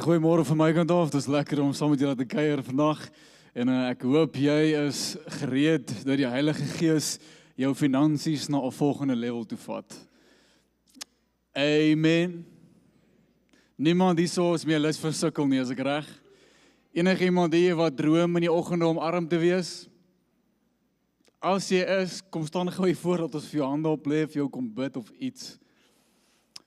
Goeiemôre van my kant af, dit is lekker om saam met julle te kuier vandag en ek hoop jy is gereed dat die Heilige Gees jou finansies na 'n volgende level toe vat. Amen. Niemand hierso is meer lus vir sukkel nie, as ek reg. Enige iemand hier wat droom in die oggende om arm te wees? As jy is, kom staan gou hier voor dat ons vir jou hande oplê, vir jou kom bid of iets.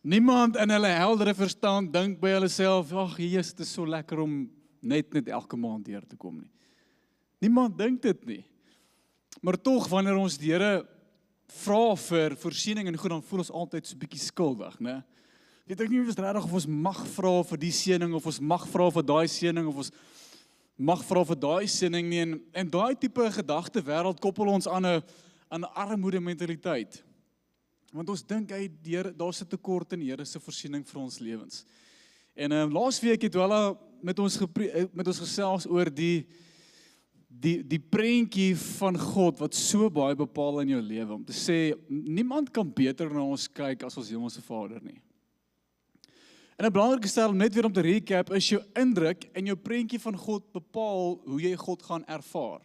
Niemand in hulle heldere verstand dink by hulle self, ag Jesus, dit is so lekker om net elke maand hier te kom nie. Niemand dink dit nie. Maar tog, wanneer ons die Here vra vir voorsiening en goed, dan voel ons altyd so 'n bietjie skuldig, né? Weet ek nie of ons regtig of ons mag vra vir die seëning, of ons mag vra vir daai seëning, of ons mag vra vir daai seëning nie. En daai tipe gedagte wêreld koppel ons aan 'n armoede mentaliteit. Want ons dink daar's 'n tekort in die Here se voorsiening vir ons lewens. En laasweek het hulle met ons gesels oor die prentjie van God wat so baie bepaal in jou lewe, om te sê niemand kan beter na ons kyk as ons Hemelse Vader nie. En 'n belangrike stel net weer om te recap is jou indruk en jou prentjie van God bepaal hoe jy God gaan ervaar.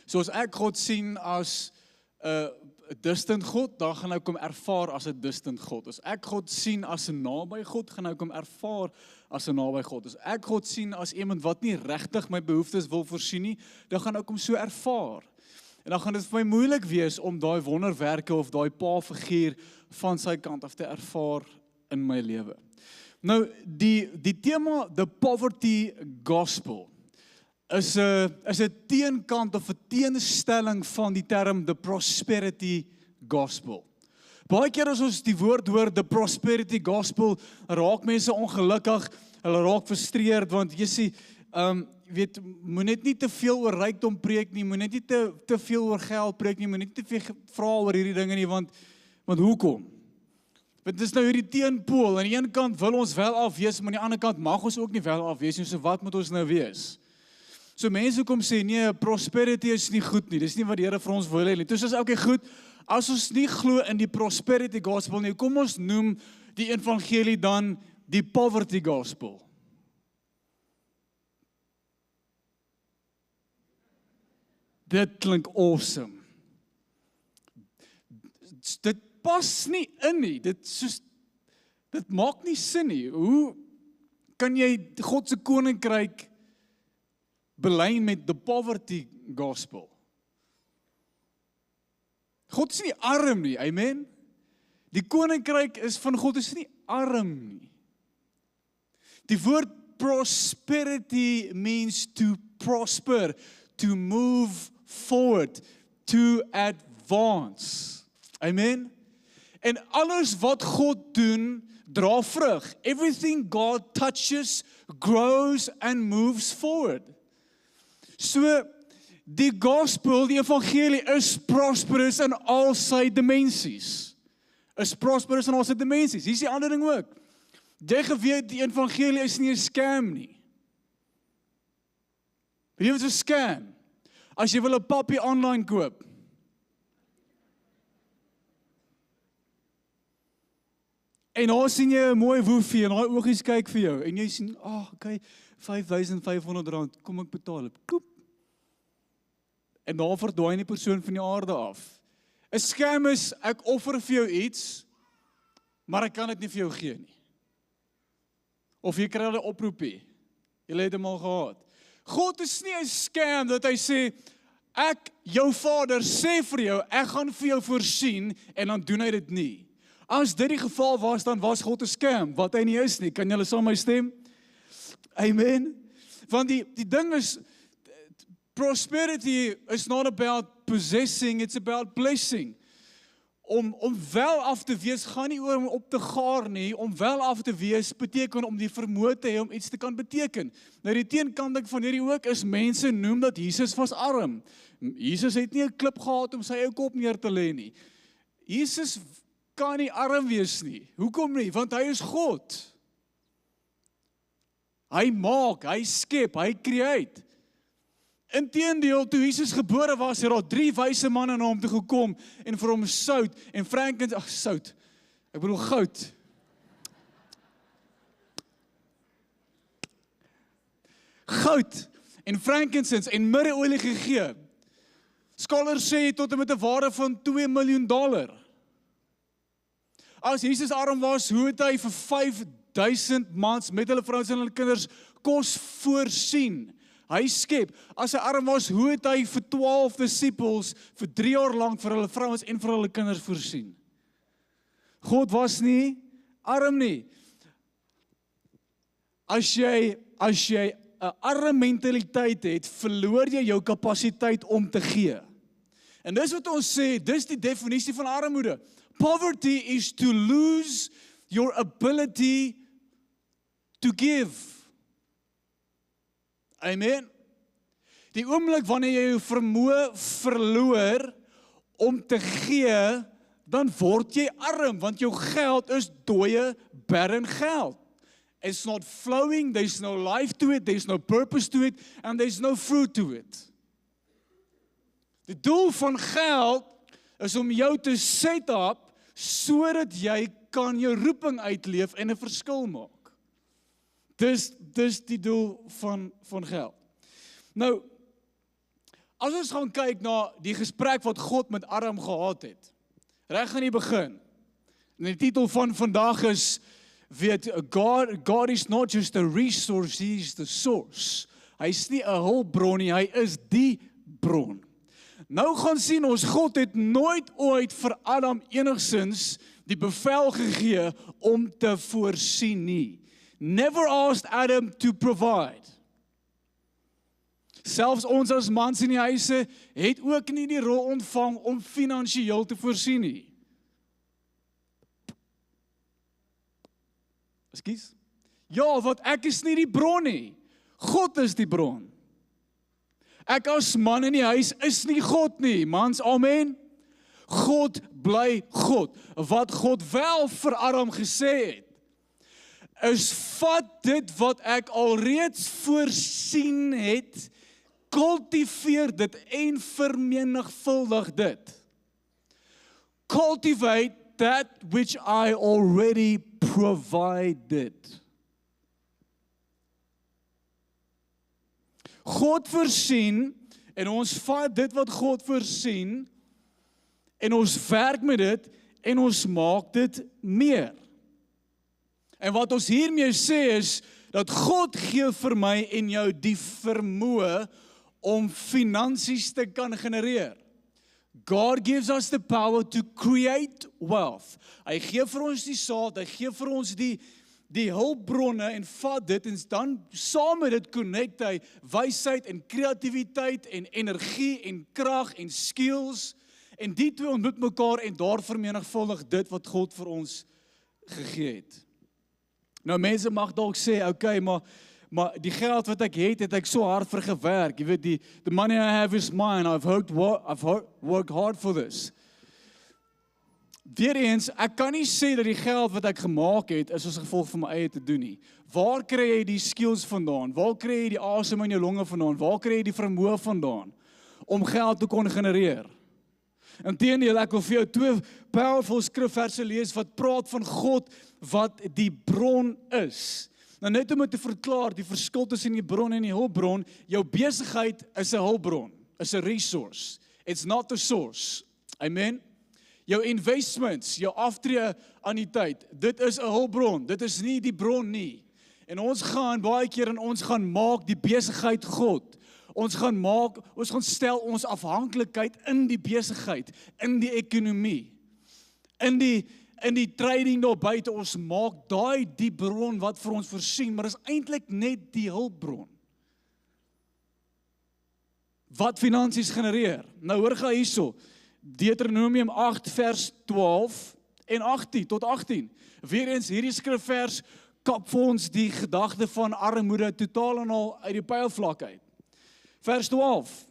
So as ek God sien as 'n distant God, dan gaan ek hom ervaar as 'n distant God. As ek God sien as 'n naby God, gaan ek hom ervaar as 'n naby God. As ek God sien as iemand wat nie regtig my behoeftes wil voorsien nie, dan gaan ek hom so ervaar. En dan gaan dit vir my moeilik wees om daai wonderwerke of daai pa-figuur van sy kant af te ervaar in my lewe. Nou, die tema, the poverty gospel, is 'n teenkant of 'n teenstelling van die term the prosperity gospel. Baie keer as ons die woord hoor, the prosperity gospel, raak mense ongelukkig, hulle raak frustreerd, want jy sien, moet net nie te veel oor rykdom preek nie, moet net nie te veel oor geld preek nie, moet net nie te veel vra oor hierdie dinge nie, want hoekom? Dit is nou hierdie teenpool, aan die een kant wil ons wel af wees, maar aan die ander kant mag ons ook nie wel af wees nie, so wat moet ons nou wees? So mense kom sê, nee, prosperity is nie goed nie, dis nie wat die Here vir ons wil hê nie. Dis okay, goed, as ons nie glo in die prosperity gospel nie, kom ons noem die evangelie dan die poverty gospel. Dit klink awesome. Dit pas nie in nie, dit maak nie sin nie. Hoe kan jy God se koninkryk belyn met the poverty gospel? God is nie arm nie, amen? Die koninkryk is van God, is nie arm nie. Die woord prosperity means to prosper, to move forward, to advance. Amen? En alles wat God doen, dra vrug. Everything God touches, grows and moves forward. So, die gospel, die evangelie is prosperous in al sy dimensies. Is prosperous in al sy dimensies. Hier is die ander ding ook. Jy geweet, die evangelie is nie 'n scam nie. Weet jy wat 'n scam? As jy wil 'n pappie online koop, en dan sien jy 'n mooi woefie, en daai oogies kyk vir jou, en jy sien, okay, R5,500, kom ek betaal het. Koep. En dan verdwyn die persoon van die aarde af. 'n Scam is, ek offer vir jou iets, maar ek kan dit nie vir jou gee nie. Of jy kry 'n oproepie. Jy het hom al gehad. God is nie 'n scam dat hy sê, ek, jou Vader, sê vir jou, ek gaan vir jou voorsien, en dan doen hy dit nie. As dit die geval was, dan was God 'n scam, wat hy nie is nie. Kan julle saam my stem? Amen. Want die ding is, prosperity is not about possessing, it's about blessing. Om wel af te wees, gaan nie oor om op te gaar nie, om wel af te wees, beteken om die vermoë te hê om iets te kan beteken. Nou die teenkant van hierdie ook is, mense noem dat Jesus was arm. Jesus het nie 'n klip gehad om sy eie kop neer te lê nie. Jesus kan nie arm wees nie. Hoekom nie? Want hy is God. Hy maak, hy skep, hy create. Inteendeel, toe Jesus gebore was, het daar 3 wyse manne na hom toe gekom en vir hom sout en goud. goud en frankincense en mirreolie gegee. Scholars sê tot en met 'n waarde van $2 miljoen. As Jesus arm was, hoe het hy vir 5,000 mans met hulle vrouens en hulle kinders kos voorsien? Hy skep. As hy arm was, hoe het hy vir 12 disippels vir 3 jaar lank vir hulle vrouens en vir hulle kinders voorsien? God was nie arm nie. As jy 'n arme mentaliteit het, verloor jy jou kapasiteit om te gee. En dis wat ons sê, dis die definisie van armoede. Poverty is to lose your ability to give. Amen. Die oomblik wanneer jy jou vermoë verloor om te gee, dan word jy arm, want jou geld is dooie, barren geld. It's not flowing, there's no life to it, there's no purpose to it, and there's no fruit to it. Die doel van geld is om jou te set up, sodat jy kan jou roeping uitleef en 'n verskil maak. Dis die doel van geld. Nou, as ons gaan kyk na die gesprek wat God met Abraham gehad het, reg aan die begin, en die titel van vandag is, God is not just a resource, he is the source. Hy is nie 'n hulpbron nie, hy is die bron. Nou gaan sien ons, God het nooit ooit vir Adam enigsins die bevel gegee om te voorsien nie. Never asked Adam to provide. Selfs ons as mans in die huise het ook nie die rol ontvang om finansiëel te voorsien nie. Ekskuus? Ja, want ek is nie die bron nie. God is die bron. Ek as man in die huis is nie God nie. Mans, amen. God bly God. Wat God wel vir Abraham gesê het, is vat dit wat ek alreeds voorsien het, kultiveer dit en vermenigvuldig dit. Cultivate that which I already provided. God voorsien, en ons vat dit wat God voorsien, en ons werk met dit, en ons maak dit meer. En wat ons hiermee sê is, dat God gee vir my en jou die vermoë om finansies te kan genereer. God gives us the power to create wealth. Hy gee vir ons die saad, hy gee vir ons die hulpbronne en vat dit en dan saam met dit connect hy wysheid en kreatiwiteit en energie en krag en skills en die twee ontmoet mekaar en daar vermenigvuldig dit wat God vir ons gegee het. Nou mense mag dalk sê, okay, maar die geld wat ek het ek so hard vir gewerk. Jy weet, the money I have is mine. I've worked hard for this. Weereens, ek kan nie sê dat die geld wat ek gemaak het, is as gevolg van my eie te doen nie. Waar kry jy die skills vandaan? Waar kry jy die asem in jou longe vandaan? Waar kry jy die vermoë vandaan om geld te kon genereer? Inteendeel, ek wil vir jou 2 powerful skrifverse lees wat praat van God wat die bron is. Nou net om te verklaar die verskil tussen die bron en die hulpbron, jou besigheid is 'n hulpbron, is 'n resource. It's not the source. Amen. Jou investments, jou aftree aan die tyd, dit is 'n hulpbron, dit is nie die bron nie. En ons gaan baie keer en ons gaan maak die besigheid God. Ons gaan stel ons afhanklikheid in die besigheid, in die ekonomie, in die trading daar buite, ons maak daai die bron wat vir ons voorsien, maar is eintlik net die hulpbron. Wat finansies genereer? Nou hoor gaan hierso, Deuteronomium 8 vers 12 en 18 tot 18. Weereens hierdie skrifvers kap vir ons die gedagte van armoede totaal en al uit die pylvlak uit. Vers 12.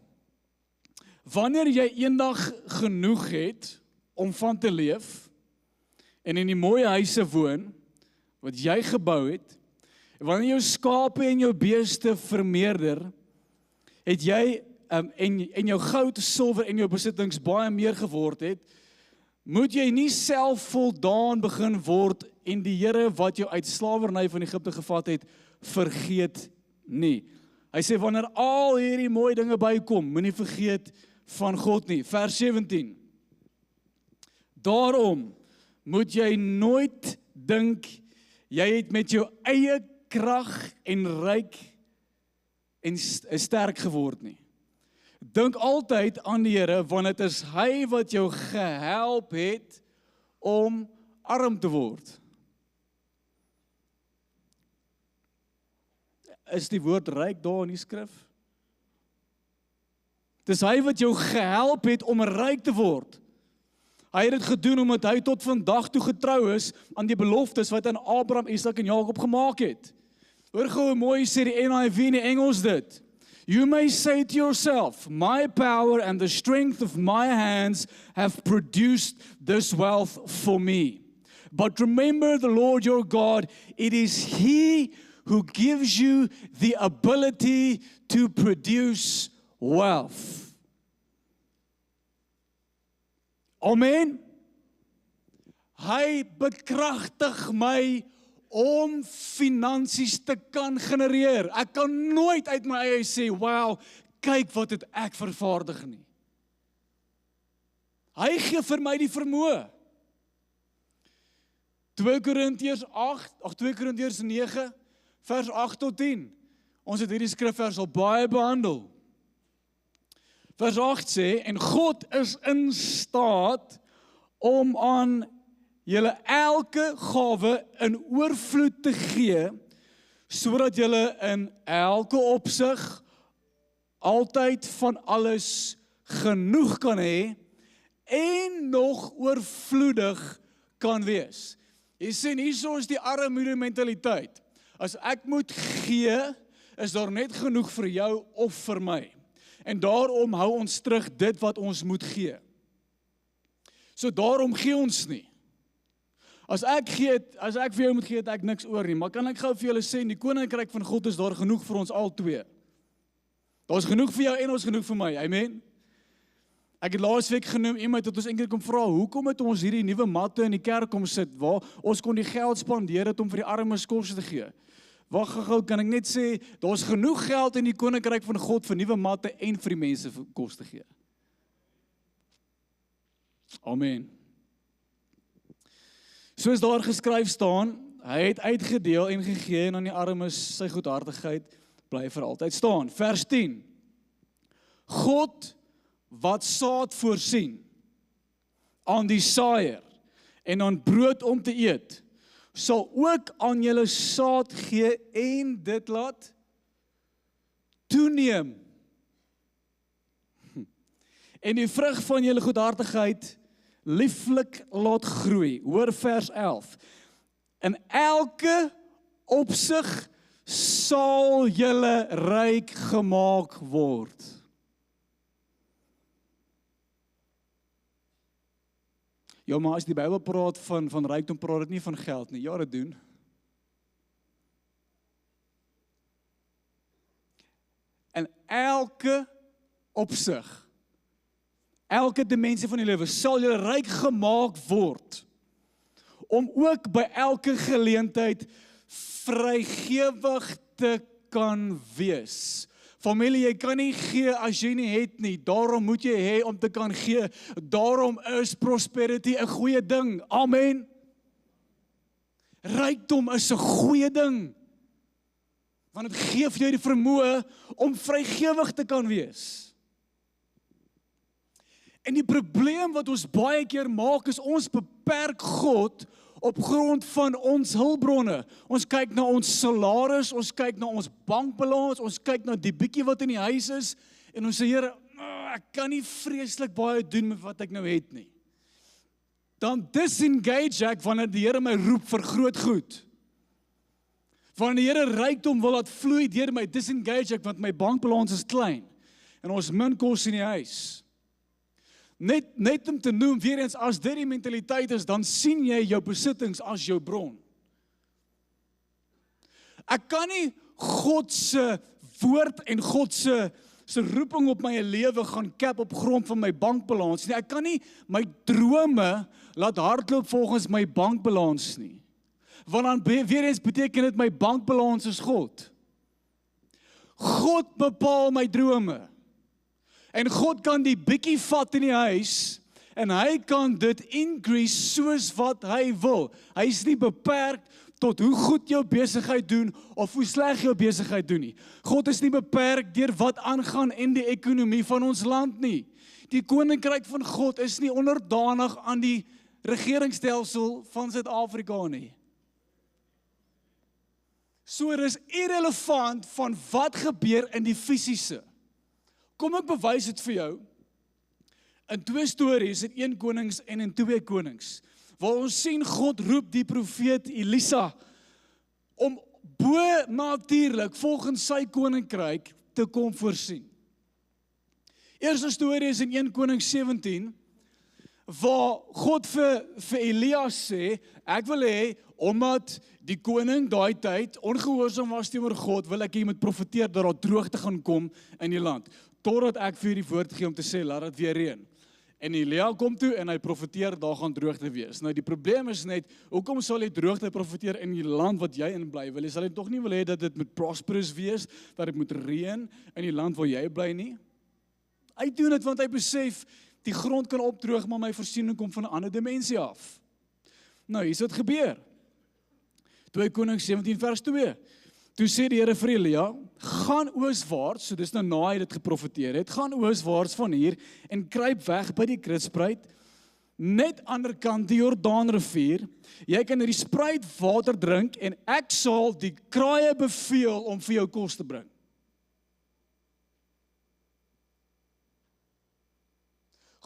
Wanneer jy eendag genoeg het om van te leef en in die mooi huise woon wat jy gebou het, wanneer jou skape en jou beeste vermeerder, het jy en jou goud, silwer en jou besittings baie meer geword het, moet jy nie self voldaan begin word en die Here wat jou uit slawerny van Egipte gevat het, vergeet nie. Hy sê, wanneer al hierdie mooi dinge bykom, moenie vergeet van God nie. Vers 17. Daarom moet jy nooit dink, jy het met jou eie krag en ryk en sterk geword nie. Dink altyd aan die Here, want dit is hy wat jou gehelp het om arm te word. Is die woord ryk daar in die skrif? Dis hy wat jou gehelp het om ryk te word. Hy het dit gedoen omdat hy tot vandag toe getrou is aan die beloftes wat aan Abraham, Isak en Jakob gemaak het. Hoor gou hoe mooi sê die NIV in die Engels dit. You may say to yourself, my power and the strength of my hands have produced this wealth for me. But remember the Lord your God, it is He who gives you the ability to produce wealth. Amen. Hy bekragtig my om finansies te kan genereer. Ek kan nooit uit my eie sê, wow, kyk wat het ek vervaardig nie. Hy gee vir my die vermoë. 2 Korintiërs 9, vers 8 tot 10. Ons het hierdie skrifvers al baie behandel. Vers 8 sê, en God is in staat om aan julle elke gawe in oorvloed te gee, sodat julle in elke opsig altyd van alles genoeg kan hê en nog oorvloedig kan wees. Jy sien, hierso is die armoede mentaliteit. As ek moet gee, is daar net genoeg vir jou of vir my. En daarom hou ons terug dit wat ons moet gee. So daarom gee ons nie. As ek vir jou moet gee, het ek niks oor nie. Maar kan ek gou vir julle sê, in die koninkryk van God is daar genoeg vir ons al twee. Daar is genoeg vir jou en ons genoeg vir my. Amen. Ek het laasweek genoem, iemand het ons eendag kom vra, hoekom het ons hierdie nuwe matte in die kerk kom sit, waar ons kon die geld spandeer het om vir die armes kos te gee. Wag gou, kan ek net sê, daar is genoeg geld in die koninkryk van God vir nuwe matte en vir die mense kos te gee. Amen. Soos daar geskryf staan, hy het uitgedeel en gegee en aan die armes sy goedhartigheid bly vir altyd staan. Vers 10. God wat saad voorsien aan die saaier en aan brood om te eet, sal ook aan julle saad gee en dit laat toeneem. En die vrug van julle goedhartigheid lieflik laat groei. Hoor vers 11. In elke opsig sal julle ryk gemaak word. Ja, maar as die Bybel praat van rykdom, praat dit nie van geld nie. Ja, dit doen. In elke opsig, elke dimensie van die lewe sal jy ryk gemaak word, om ook by elke geleentheid vrygewig te kan wees. Familie, jy kan nie gee as jy nie het nie, daarom moet jy hê om te kan gee, daarom is prosperity 'n goeie ding, amen. Rykdom is 'n goeie ding, want dit gee vir jou die vermoë om vrygewig te kan wees. En die probleem wat ons baie keer maak is ons beperk God op grond van ons hulpbronne. Ons kyk na ons salaris, ons kyk na ons bankbalans, ons kyk na die bietjie wat in die huis is en ons sê, Here, ek kan nie vreeslik baie doen met wat ek nou het nie. Dan disengage ek wanneer die Here my roep vir groot goed. Wanneer die Here rykdom wil laat vloei deur my, disengage ek want my bankbalans is klein en ons min kos in die huis. Net om te noem, weer eens, as dit die mentaliteit is, dan sien jy jou besittings as jou bron. Ek kan nie God se woord en God se roeping op my lewe gaan cap op grond van my bankbalans nie. Ek kan nie my drome laat hardloop volgens my bankbalans nie. Want dan weer eens beteken dit my bankbalans is God. God bepaal my drome. En God kan die bietjie vat in die huis, en hy kan dit increase soos wat hy wil. Hy is nie beperk tot hoe goed jou besigheid doen, of hoe sleg jou besigheid doen nie. God is nie beperk deur wat aangaan in die ekonomie van ons land nie. Die koninkryk van God is nie onderdanig aan die regeringsstelsel van Suid-Afrika nie. So dit is irrelevant van wat gebeur in die fisiese. Kom ek bewys dit vir jou, in 2 stories, in 1 Konings en in 2 Konings, waar ons sien God roep die profeet Elisa, om bo-natuurlik volgens sy koninkryk te kom voorsien. Eerste storie is in 1 Konings 17, waar God vir Elias sê, ek wil hê, omdat die koning daai tyd ongehoorsaam was teenoor God, wil ek jy moet profeteer dat daar droogte gaan kom in die land, totdat ek vir die woord gee om te sê, laat dit weer reën. En Elia kom toe en hy profeteer, daar gaan droogte wees. Nou die probleem is net, hoekom sal jy droogte profeteer in die land wat jy in bly? Wil jy sal jy tog nie wil hê dat dit moet prosperous wees, dat dit moet reën in die land waar jy bly nie? Hy doen dit want hy besef, die grond kan opdroog, maar my voorsiening kom van 'n ander dimensie af. Nou, hier is wat gebeur. 2 Konings 17 vers 2. Toe sê die Here vir Elia, gaan ooswaarts, so dis nou na hy dit geprofeteer het, gaan ooswaarts van hier en kruip weg by die Kritspruit, net ander kant die Jordaanrivier. Jy kan uit die spruit water drink en ek sal die kraaie beveel om vir jou kos te bring.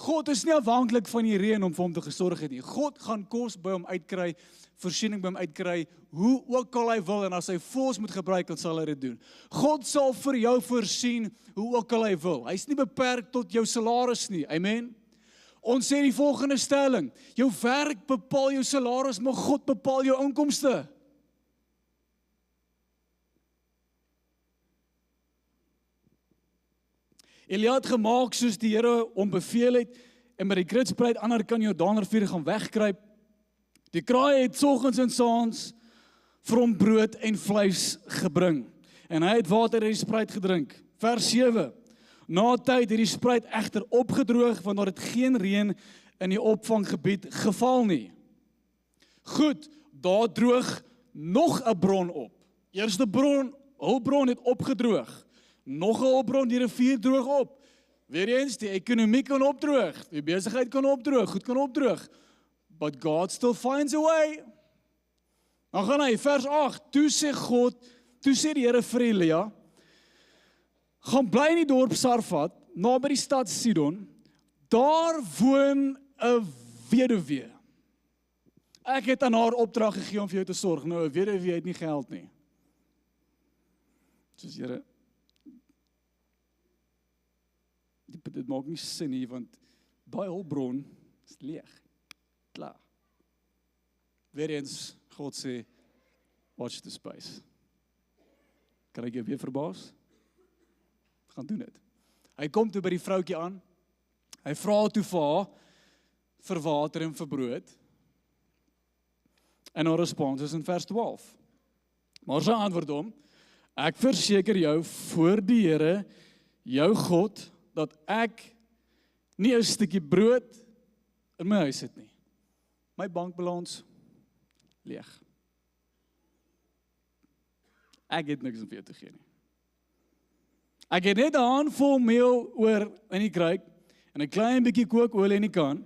God is nie afhanklik van die reën om vir hom te gesorg het nie. God gaan kos by hom uitkry, voorsiening by hom uitkry, hoe ook al hy wil, en as hy fools moet gebruik, dan sal hy dit doen. God sal vir jou voorsien, hoe ook al hy wil. Hy is nie beperk tot jou salaris nie, amen. Ons sê die volgende stelling, jou werk bepaal jou salaris, maar God bepaal jou inkomste. Elia het gemaak soos die Here hom beveel het, en by die Kritspruit ander kan Jordaanrivier gaan wegkruip. Die kraaie het soggens en saans vir hom brood en vleis gebring, en hy het water uit die spruit gedrink. Vers 7, na tyd het die spruit egter opgedroog, want daar het geen reën in die opvanggebied geval nie. Goed, daar droog nog 'n bron op. Eerste hulpbron het opgedroog. Nog 'n hulpbron, die rivier droog op. Weereens, die ekonomie kan opdroog, die besigheid kan opdroog, goed kan opdroog. But God still finds a way. Dan gaan hy, vers 8, toe sê die Here vir Elia, gaan bly in die dorp Sarfat, naby die stad Sidon, daar woon 'n weduwee. Ek het aan haar opdrag gegee om vir jou te sorg. Nou, 'n weduwee het nie geld nie. Soos Here, dit maak nie sin nie, want daai hulpbron is leeg. Klaar. Weer eens, God sê, watch the space. Kan ek jou weer verbaas? Gaan doen dit. Hy kom toe by die vroutjie aan, hy vra toe vir haar, vir water en vir brood, en haar respons is in vers 12. Maar sy antwoord hom, ek verseker jou voor die Here, jou God, dat ek nie 'n stukkie brood in my huis het nie. My bankbalans leeg. Ek het niks om vir jou te gee nie. Ek het net 'n handvol meel oor in die kruik en 'n klein bietjie kookolie in die kan.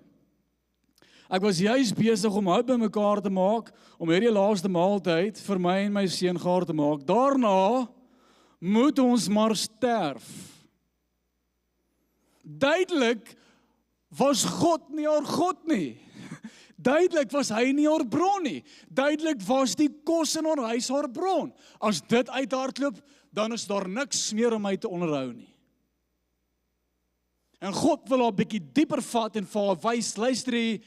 Ek was juis besig om hout bymekaar te maak om hierdie laaste maaltyd vir my en my seun gaar te maak. Daarna moet ons maar sterf. Duidelik was God nie haar God nie. Duidelik was hy nie haar bron nie. Duidelik was die kos in haar huis haar bron. As dit uithardloop, dan is daar niks meer om my te onderhou nie. En God wil haar bietjie dieper vat en vir haar wys, luister hier,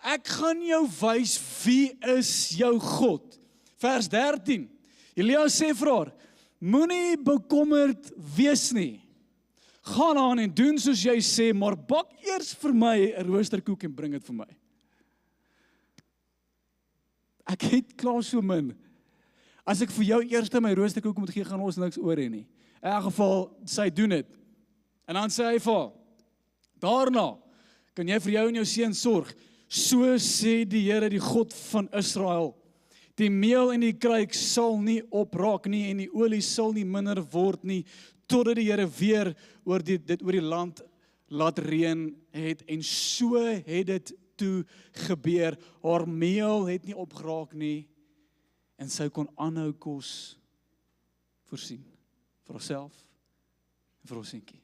ek gaan jou wys wie is jou God. Vers 13, Elia sê vir haar, moenie bekommerd wees nie. Gaan aan en doen soos jy sê, maar bak eers vir my 'n roosterkoek en bring dit vir my. Ek het klaar so min. As ek vir jou eers my roosterkoek moet gee, gaan ons niks oor hê nie. In elk geval, sy doen dit. En dan sê hy vir haar, daarna kan jy vir jou en jou seun sorg. So sê die Here, die God van Israel. Die meel en die kruik sal nie opraak nie en die olie sal nie minder word nie, totdat die Here weer dit oor die land laat reën het. En so het dit toe gebeur. Haar meel het nie opgeraak nie en sy kon aanhou kos voorsien vir haarself en vir haar seentjie.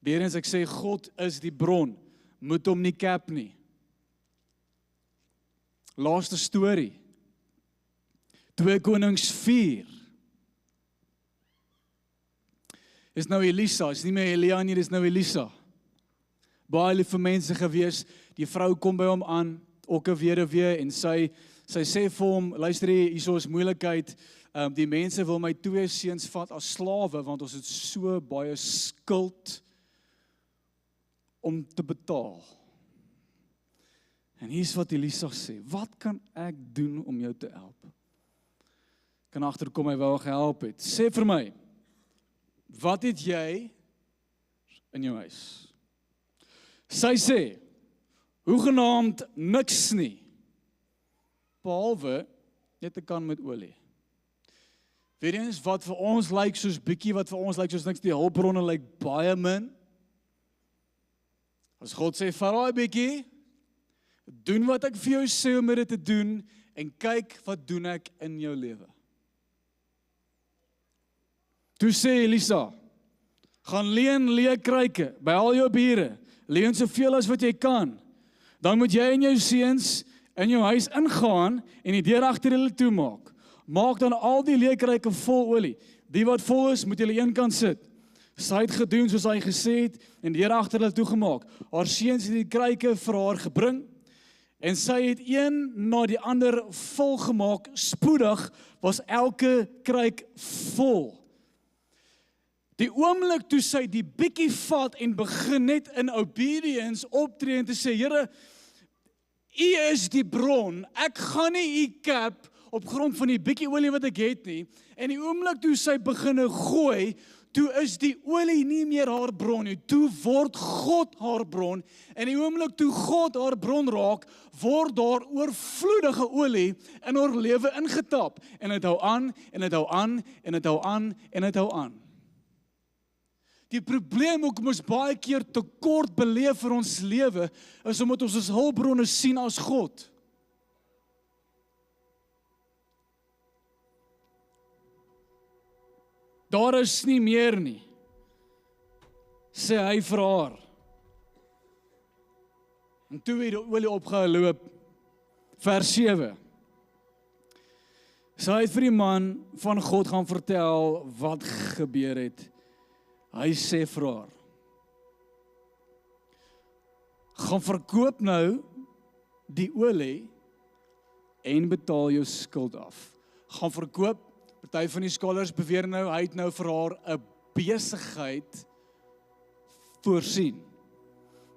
Weer eens ek sê, God is die bron, moet hom nie cap nie. Laaste storie, 2 Konings 4. Is nou Elisa, is nie meer Elia nie, dis nou Elisa. Baie lieve mense gewees, die vrou kom by hom aan, ook 'n weduwee, en sy sê vir hom, luister hier is moeilikheid, die mense wil my 2 seuns vat as slawe, want ons het so baie skuld om te betaal. En hier's wat Elisa sê, wat kan ek doen om jou te help? Kan agterkom hy wou gehelp het. Sê vir my, wat het jy in jou huis? Sy sê, hoegenaamd niks nie, behalwe net 'n kan met olie. Weet jy eens, wat vir ons lyk soos bietjie, wat vir ons lyk soos niks, die hulpbronne lyk baie min. As God sê, vat daai bietjie, doen wat ek vir jou sê om dit te doen, en kyk wat doen ek in jou lewe. Toe sê Elisa, gaan leen leekruike by al jou bure, leen soveel as wat jy kan, dan moet jy en jou seuns in jou huis ingaan en die deur agter hulle toemaak. Maak dan al die leekruike vol olie. Die wat vol is, moet julle een kant sit. Sy het gedoen soos hy gesê het en die deur agter hulle toegemaak. Haar seuns het die kruike vir haar gebring en sy het een na die ander vol gemaak. Spoedig was elke kruik vol. Die oomblik toe sy die bietjie vat en begin net in obedience optree en te sê, Here, U is die bron, ek gaan nie U cap op grond van die bietjie olie wat ek het nie, en die oomblik toe sy begin gooi, toe is die olie nie meer haar bron nie, toe word God haar bron, en die oomblik toe God haar bron raak, word daar oorvloedige olie in haar lewe ingetap, en het hou aan, en het hou aan, en het hou aan, en het hou aan. Die probleem hoekom ons baie keer tekort beleef vir ons lewe, is omdat ons hulpbronne sien as God. Daar is nie meer nie, sê hy vir haar. En toe het die olie opgehou loop, vers 7. Sy het vir die man van God gaan vertel wat gebeur het. Hy sê vir haar, gaan verkoop nou die olie en betaal jou skuld af. Gaan verkoop, party van die scholars beweer nou, hy het nou vir haar 'n besigheid voorsien.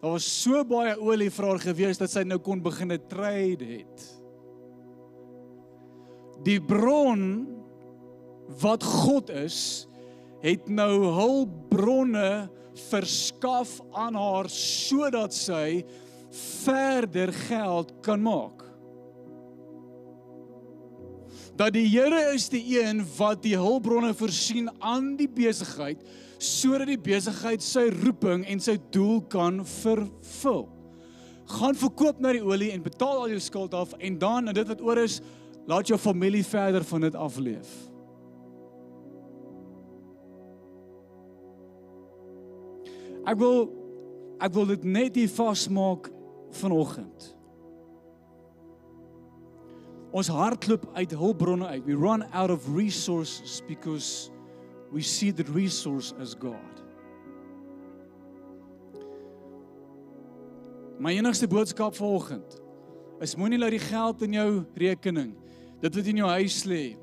Daar was so baie olie vir haar gewees, dat sy nou kon begin trade het. Die bron, wat God is, het nou hulpbronne verskaf aan haar, sodat sy verder geld kan maak. Dat die Here is die een wat die hulpbronne voorsien aan die besigheid, sodat die besigheid sy roeping en sy doel kan vervul. Gaan verkoop na die olie en betaal al jou skuld af, en dan, en dit wat oor is, laat jou familie verder van dit afleef. Ek wil dit net hier vasmaak vanoggend. Ons hardloop uit hulpbronne uit. We run out of resources because we see the resource as God. My enigste boodskap vanoggend is, moenie laat die geld in jou rekening, dit wat in jou huis lê,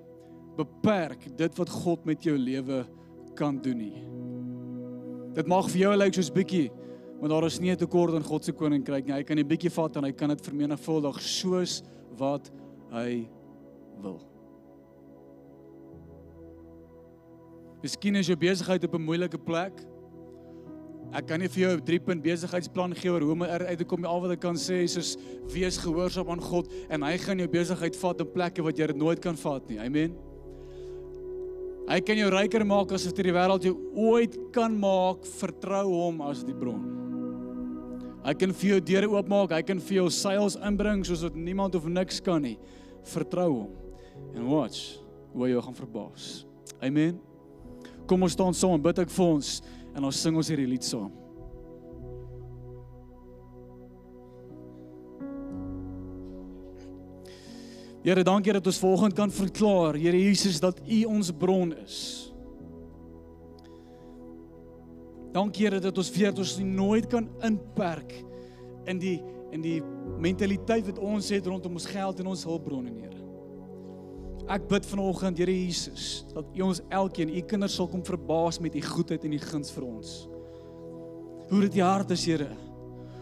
beperk dit wat God met jou lewe kan doen nie. Dit mag vir jou lyk soos bietjie, maar daar is nie 'n tekort in God se koninkryk nie. Hy kan die bietjie vat en hy kan dit vermenigvuldig soos wat hy wil. Miskien is jou besigheid op 'n moeilike plek. Ek kan nie vir jou 'n 3-punt besigheidsplan gee oor hoe om uit te kom. Al wat ek kan sê is wees gehoorsaam aan God en hy gaan jou besigheid vat in plekke wat jy dit nooit kan vat nie. Amen. Hy kan jou ryker maak as wat die wêreld jou ooit kan maak. Vertrou hom as die bron. Hy kan vir jou deure oopmaak, hy kan vir jou seils inbring soos wat niemand of niks kan nie. Vertrou hom. En watch hoe hy jou gaan verbaas. Amen. Kom ons staan saam, bid ek vir ons en ons sing ons hierdie lied saam. Here, dankie dat ons vanoggend kan verklaar, Here Jesus, dat U ons bron is. Dankie Here dat ons weet dat ons nooit kan inperk in die mentaliteit wat ons het rondom ons geld en ons hulpbronne, Here. Ek bid vanoggend, Here Jesus, dat U ons elkeen, U kinders sal kom verbaas met U goedheid en U guns vir ons. Hoe dit U hart is, Here,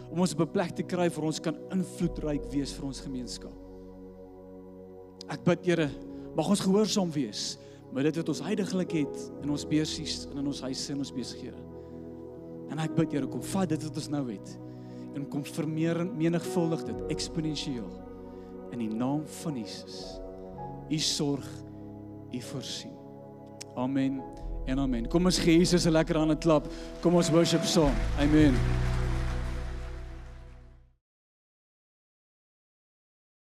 om ons op 'n plek te kry waar ons kan invloedryk wees vir ons gemeenskap. Ek bid, Here, mag ons gehoorsaam wees met dit wat ons heiliglik het in ons beursies en in ons huise en ons besighede. En ek bid, Here, kom vat dit wat ons nou het en kom vermenigvuldig dit eksponensieel in die naam van Jesus. U sorg, U voorsien. Amen en amen. Kom ons gee Jesus 'n lekker hande klap. Kom ons worship saam. Amen.